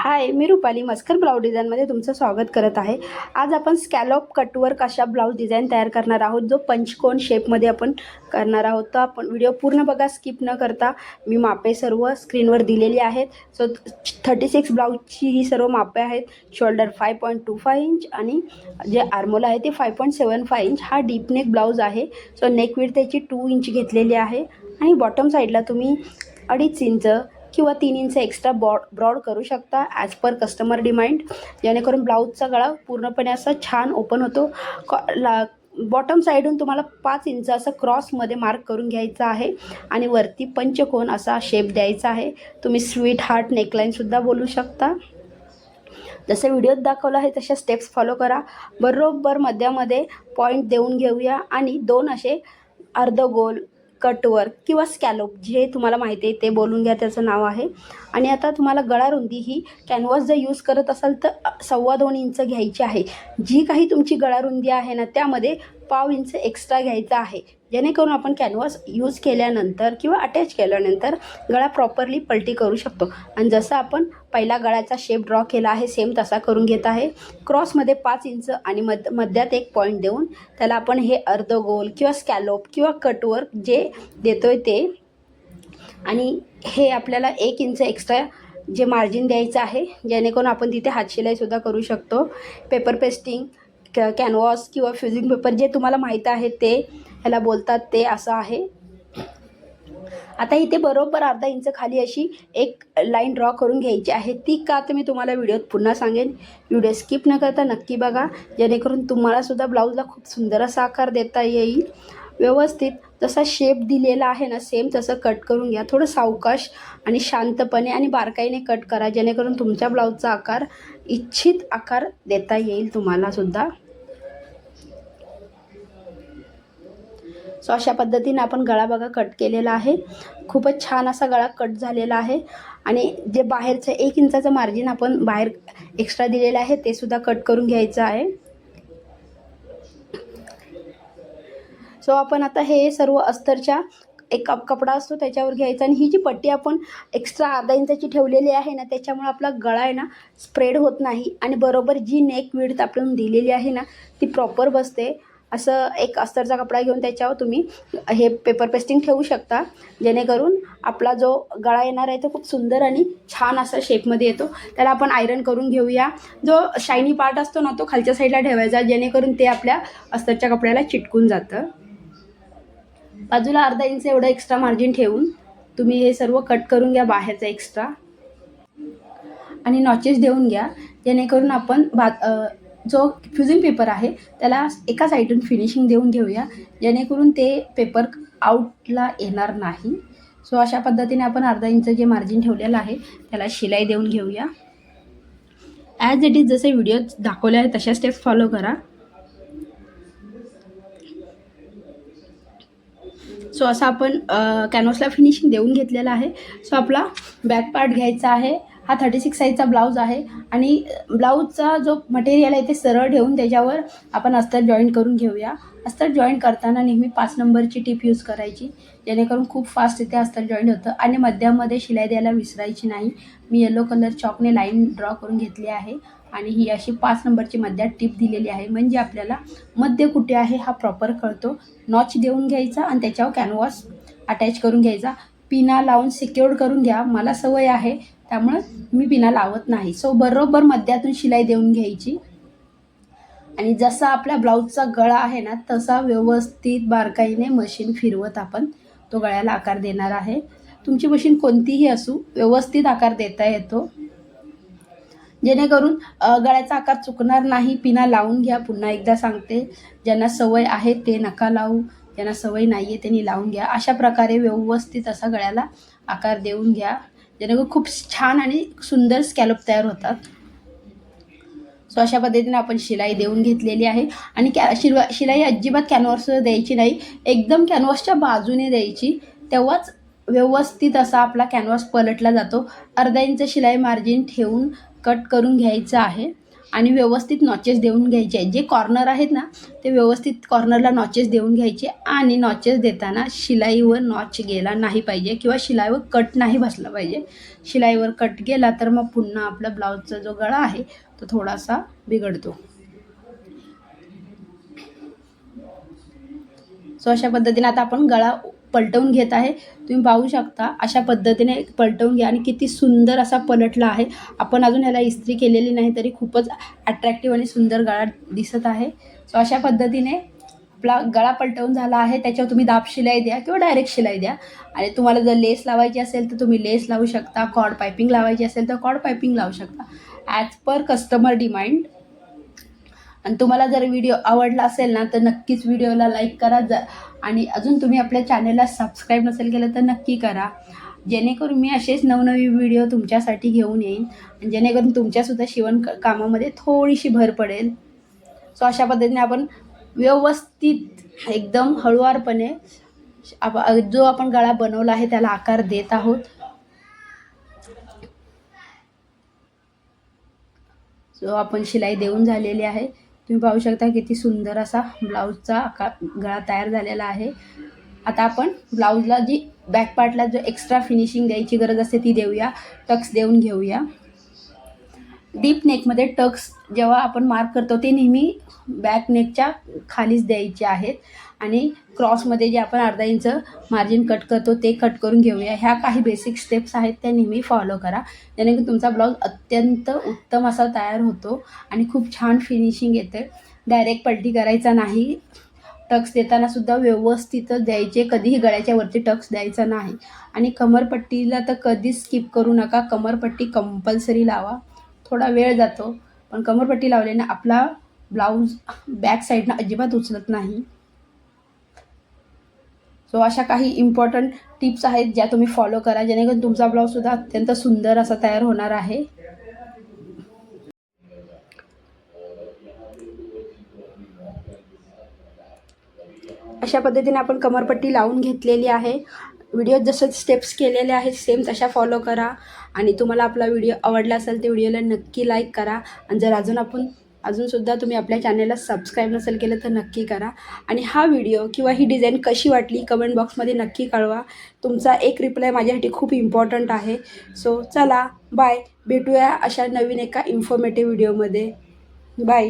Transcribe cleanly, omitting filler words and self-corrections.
हाय, मी रुपाली मस्कर blouse डिझाईनमध्ये तुमचं स्वागत करत आहे। आज आपण स्कॅलॉप कटवर्क अशा ब्लाऊज डिझाईन तयार करणार आहोत, जो पंचकोन शेपमध्ये आपण करणार आहोत। तर आपण व्हिडिओ पूर्ण बघा, स्किप न करता। मी मापे सर्व स्क्रीनवर दिलेली आहेत। सो 36 ब्लाऊजची ही सर्व मापे आहेत। शोल्डर 5.25 इंच आणि जे आर्मोल आहे ते 5.75 इंच। हा डीप नेक ब्लाऊज आहे। सो नेक विड्थ त्याची 2 इंच घेतलेली आहे आणि बॉटम साईडला तुम्ही 2.5 इंच किंवा 3 इंच एक्स्ट्रा ब्रॉड करू शकता ॲज पर कस्टमर डिमांड, जेणेकरून ब्लाऊजचा गळा पूर्णपणे असा छान ओपन होतो। बॉटम साईडून तुम्हाला 5 इंच असं क्रॉसमध्ये मार्क करून घ्यायचं आहे आणि वरती पंचकोन असा शेप द्यायचा आहे। तुम्ही स्वीट हार्ट नेकलाईनसुद्धा बोलू शकता। जसं व्हिडिओत दाखवलं आहे तशा स्टेप्स फॉलो करा। बरोबर मध्यामध्ये पॉईंट देऊन घेऊया आणि 2 असे अर्धगोल कटवर्क किंवा स्कॅलोप जे तुम्हाला माहिती आहे ते बोलून घ्या, त्याचं नाव आहे। आणि आता तुम्हाला गळा रुंदी ही कॅनव्हास जर यूज करत असाल तर 2.25 इंच घ्यायची आहे। जी काही तुमची गळा रुंदी आहे ना, त्यामध्ये 1/2 इंच एक्स्ट्रा घ्यायचा आहे, जेणेकरून आपण कॅनव्हास यूज केल्यानंतर किंवा अटॅच केल्यानंतर गळा प्रॉपरली पलटी करू शकतो। आणि जसं आपण पहिला गळ्याचा शेप ड्रॉ केला आहे सेम तसा करून घेत आहे। क्रॉसमध्ये 5 इंच आणि मध्यात एक पॉईंट देऊन त्याला आपण हे अर्धगोल किंवा स्कॅलोप किंवा कटवर्क जे देतोय ते, आणि हे आपल्याला 1 इंच एक्स्ट्रा जे मार्जिन द्यायचं आहे, जेणेकरून आपण तिथे हातशिलाईसुद्धा करू शकतो। पेपर पेस्टिंग, कॅनव्हास किंवा फ्युजिंग पेपर जे तुम्हाला माहीत आहे ते ह्याला बोलतात, ते असं आहे। आता इथे बरोबर 1/2 इंच खाली अशी एक लाईन ड्रॉ करून घ्यायची आहे। ती का तर मी तुम्हाला व्हिडिओत पुन्हा सांगेन। व्हिडिओ स्किप न करता नक्की बघा, जेणेकरून तुम्हालासुद्धा ब्लाऊजला खूप सुंदर असा आकार देता येईल। व्यवस्थित जसा शेप दिलेला आहे ना, सेम तसं कट करून घ्या। थोडं सावकाश आणि शांतपणे आणि बारकाईने कट करा, जेणेकरून तुमच्या ब्लाऊजचा आकार इच्छित आकार देता येईल तुम्हालासुद्धा। सो अशा पद्धतीने आपण गळा बघा कट केलेला आहे। खूपच छान असा गळा कट झालेला आहे आणि जे बाहेरचं 1 इंचाचं मार्जिन आपण बाहेर एक्स्ट्रा दिलेलं आहे ते सुद्धा कट करून घ्यायचं आहे। सो आपण आता हे सर्व अस्तरच्या एक कपडा असतो त्याच्यावर घ्यायचा आणि ही जी पट्टी आपण एक्स्ट्रा 1/2 इंचाची ठेवलेली आहे ना, त्याच्यामुळे आपला गळा आहे ना स्प्रेड होत नाही आणि बरोबर जी नेक विड्थ आपण दिलेली आहे ना ती प्रॉपर बसते। असं एक अस्तरचा कपडा घेऊन त्याच्यावर तुम्ही हे पेपर पेस्टिंग ठेवू शकता, जेणेकरून आपला जो गळा येणार आहे तो खूप सुंदर आणि छान असा शेपमध्ये येतो। त्याला आपण आयरन करून घेऊया। जो शायनी पार्ट असतो ना तो खालच्या साईडला ठेवायचा, जेणेकरून ते आपल्या अस्तरच्या कपड्याला चिटकून जातं। बाजूला 1/2 इंच एवढं एक्स्ट्रा मार्जिन ठेवून तुम्ही हे सर्व कट करून घ्या बाहेरचा एक्स्ट्रा आणि नॉचेस देऊन घ्या, जेणेकरून आपण जो फ्युजिंग पेपर आहे त्याला एका साईडून फिनिशिंग देऊन घेऊया, जेणेकरून ते पेपर आउटला येणार नाही। सो अशा पद्धतीने आपण 1/2 इंच जे मार्जिन ठेवलेलं आहे त्याला शिलाई देऊन घेऊया। ॲज इट इज जसे व्हिडिओत दाखवले आहे तशा स्टेप्स फॉलो करा। सो असं आपण कॅनव्हासला फिनिशिंग देऊन घेतलेलं आहे। सो आपला बॅक पार्ट घ्यायचा आहे। हा 36 साईजचा ब्लाऊज आहे आणि ब्लाऊजचा जो मटेरियल आहे ते सरळ ठेवून त्याच्यावर आपण अस्तर जॉईंट करून घेऊया। अस्तर जॉईंट करताना नेहमी 5 नंबरची टीप यूज करायची, जेणेकरून खूप फास्ट इथे अस्तर जॉईंट होतं आणि मध्यामध्ये शिलाई द्यायला विसरायची नाही। मी येलो कलर चॉकने लाईन ड्रॉ करून घेतली आहे आणि ही अशी 5 नंबरची मध्यात टीप दिलेली आहे, म्हणजे आपल्याला मध्य कुठे आहे हा प्रॉपर कळतो। नॉच देऊन घ्यायचा आणि त्याच्यावर कॅनव्हास अटॅच करून घ्यायचा। पिना लावून सिक्युअर्ड करून घ्या। मला सवय आहे त्यामुळे मी पिना लावत नाही। सो बरोबर मध्यातून शिलाई देऊन घ्यायची आणि जसा आपल्या ब्लाऊजचा गळा आहे ना तसा व्यवस्थित बारकाईने मशीन फिरवत आपण तो गळ्याला आकार देणार आहे। तुमची मशीन कोणतीही असू, व्यवस्थित आकार देता येतो, जेणेकरून गळ्याचा आकार चुकणार नाही। पिना लावून घ्या, पुन्हा एकदा सांगते, ज्यांना सवय आहे ते नका लावू, ज्यांना सवय नाही आहे त्यांनी लावून घ्या। अशा प्रकारे व्यवस्थित असा गळ्याला आकार देऊन घ्या, जेणेकरून खूप छान आणि सुंदर स्कॅलप तयार होतात। सो अशा पद्धतीने आपण शिलाई देऊन घेतलेली आहे आणि शिलाई अजिबात कॅनव्हासवर द्यायची नाही, एकदम कॅनव्हासच्या बाजूने द्यायची, तेव्हाच व्यवस्थित असा आपला कॅनव्हास पलटला जातो। 1/2 इंच शिलाई मार्जिन ठेवून कट करून घ्यायचं आहे आणि व्यवस्थित नॉचेस देऊन घ्यायचे आहेत. जे कॉर्नर आहेत ना ते व्यवस्थित कॉर्नरला नॉचेस देऊन घ्यायचे आणि नॉचेस देताना शिलाईवर नॉच गेला नाही पाहिजे किंवा शिलाईवर कट नाही बसला पाहिजे. शिलाईवर कट गेला तर मग पुन्हा आपला ब्लाऊजचा जो गळा आहे तो थोडासा बिघडतो. सो अशा पद्धतीने आता आपण गळा पलटवून घेत आहे. तुम्ही पाहू शकता अशा पद्धतीने पलटवून घ्या आणि किती सुंदर असा पलटला आहे. आपण अजून ह्याला इस्त्री केलेली नाही तरी खूपच अट्रॅक्टिव्ह आणि सुंदर गळा दिसत आहे. सो अशा पद्धतीने आपला गळा पलटवून झाला आहे. त्याच्यावर तुम्ही दाब शिलाई द्या किंवा डायरेक्ट शिलाई द्या. आणि तुम्हाला जर लेस लावायची असेल तर तुम्ही लेस लावू शकता. कॉर्ड पायपिंग लावायची असेल तर कॉर्ड पायपिंग लावू शकता ॲज पर कस्टमर डिमांड. आणि तुम्हाला जर व्हिडिओ आवडला असेल ना तर नक्कीच व्हिडिओला लाईक करा. आणि अजून तुम्ही आपल्या चॅनलला सबस्क्राईब नसेल केलं तर नक्की करा, जेणेकरून मी असेच नवनवी व्हिडिओ तुमच्यासाठी घेऊन येईन आणि जेणेकरून तुमच्यासुद्धा शिवण कामामध्ये थोडीशी भर पडेल. सो अशा पद्धतीने आपण व्यवस्थित एकदम हळुवारपणे जो आपण गळा बनवला आहे त्याला आकार देत आहोत. जो आपण शिलाई देऊन झालेली आहे. तुम्ही पाहू शकता किती सुंदर असा ब्लाऊजचा गळा तयार झालेला आहे. आता आपण ब्लाऊजला जी बॅक पार्टला जो एक्स्ट्रा फिनिशिंग द्यायची गरज असते ती देऊया. टक्स देऊन घेऊया. डीप नेकमध्ये टक्स जेव्हा आपण मार्क करतो ते नेहमी बॅक नेकच्या खालीच द्यायचे आहेत आणि क्रॉसमध्ये जे आपण अर्धा इंच मार्जिन कट करतो ते कट करून घेऊया. ह्या काही बेसिक स्टेप्स आहेत त्या नेहमी फॉलो करा, जेणेकरून तुमचा ब्लाऊज अत्यंत उत्तम असा तयार होतो आणि खूप छान फिनिशिंग येते. डायरेक्ट पलटी करायचा नाही. टक्स देताना सुद्धा व्यवस्थितच द्यायचे, कधीही गळ्याच्या वरती टक्स द्यायचा नाही. आणि कमरपट्टीला तर कधीच स्किप करू नका. कमरपट्टी कंपल्सरी लावा. थोडा वेळ जातो पण कमरपट्टी लावल्याने आपला ब्लाऊज बॅक साईडनं अजिबात उचलत नाही. सो अशा काही इम्पॉर्टंट टिप्स आहेत ज्या तुम्ही फॉलो करा, जेणेकरून तुमचा ब्लाऊजसुद्धा अत्यंत सुंदर असा तयार होणार आहे. अशा पद्धतीने आपण कमरपट्टी लावून घेतलेली आहे. व्हिडिओत जसं स्टेप्स केलेले आहेत सेम तशा फॉलो करा. आणि तुम्हाला आपला व्हिडिओ आवडला असेल तर व्हिडिओला नक्की लाईक करा. आणि जर अजूनसुद्धा तुम्ही आपल्या चॅनलला सबस्क्राईब नसेल केलं तर नक्की करा. आणि हा व्हिडिओ किंवा ही डिझाईन कशी वाटली कमेंट बॉक्समध्ये नक्की कळवा. तुमचा एक रिप्लाय माझ्यासाठी खूप इम्पॉर्टंट आहे. सो चला बाय, भेटूया अशा नवीन एका इन्फॉर्मेटिव्ह व्हिडिओमध्ये. बाय.